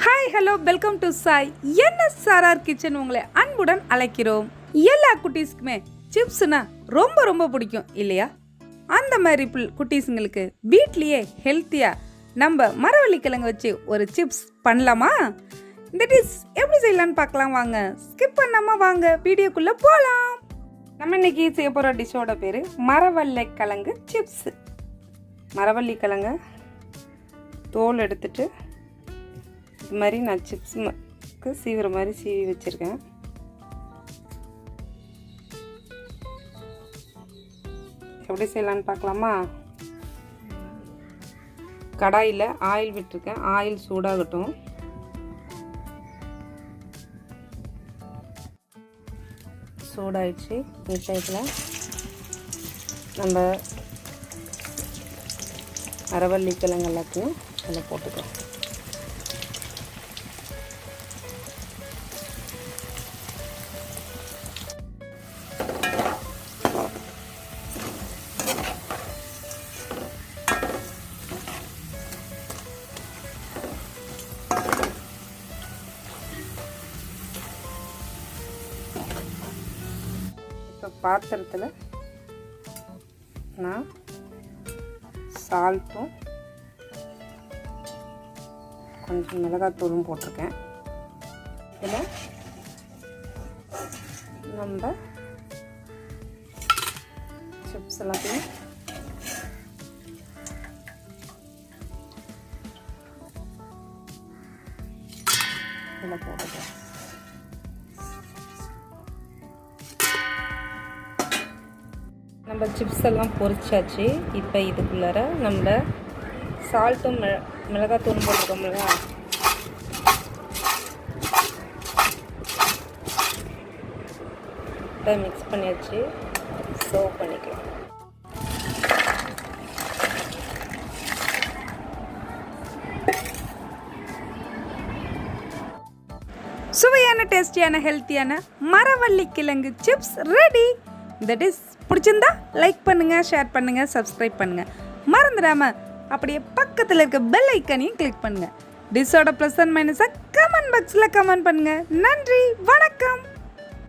Hi hello welcome to Sai nsrr kitchen. உங்களை அன்புடன் அழைக்கிறோம். எல்லா குட்டீஸ்க்குமே சிப்ஸ்னா ரொம்ப ரொம்ப பிடிக்கும் இல்லையா? அந்த மாதிரி குட்டீஸுங்களுக்கு வீட்லேயே ஹெல்த்தியாக நம்ம மரவள்ளி கிழங்கு வச்சு ஒரு சிப்ஸ் பண்ணலாமா? இந்த டிஷ் எப்படி செய்யலான்னு பார்க்கலாம். வாங்க, ஸ்கிப் பண்ணாமல் வாங்க வீடியோக்குள்ளே போகலாம். நம்ம இன்னைக்கு செய்ய போகிற டிஷ்ஷோட பேர் மரவள்ளிக்கிழங்கு சிப்ஸ். மரவள்ளிக்கிழங்கு தோல் எடுத்துட்டு இது மாதிரி நான் சிப்ஸுக்கு சீவிர மாதிரி சீவி வச்சுருக்கேன். எப்படி செய்யலான்னு பார்க்கலாமா? கடாயில் ஆயில் விட்டுருக்கேன். ஆயில் சூடாகட்டும். சூடாயிடுச்சு. இந்த இதில் நம்ம மரவள்ளிக்கிழங்கு எல்லாத்தையும் அதில் போட்டுக்கலாம். இப்போ பாத்திரத்தில் நான் சால்ட்டும் கொஞ்சம் மிளகாத்தூளும் போட்டிருக்கேன். இதில் நம்ம சிப்ஸ் எல்லாத்தையும் இதில் போட்டுக்கலாம். நம்ம சிப்ஸ் எல்லாம் பொரிச்சாச்சு. இப்போ இதுக்குள்ளார நம்ம சால்ட்டும் மிளகாத்தூள் போட்டுருக்கோம்ல, இப்போ மிக்ஸ் பண்ணியாச்சு. சர்வ் பண்ணிக்கலாம். சுவையான டேஸ்டியான ஹெல்த்தியான மரவள்ளிக்கிழங்கு சிப்ஸ் ரெடி. இந்த டிஷ் பிடிச்சிருந்தா லைக் பண்ணுங்கள், ஷேர் பண்ணுங்கள், சப்ஸ்கிரைப் பண்ணுங்கள். மறந்துடாமல் அப்படியே பக்கத்தில் இருக்க பெல் ஐக்கனையும் கிளிக் பண்ணுங்கள். டிஷ்ஷோட ப்ளஸ் அண்ட் மைனஸை கமெண்ட் பாக்ஸில் கமெண்ட் பண்ணுங்கள். நன்றி, வணக்கம்.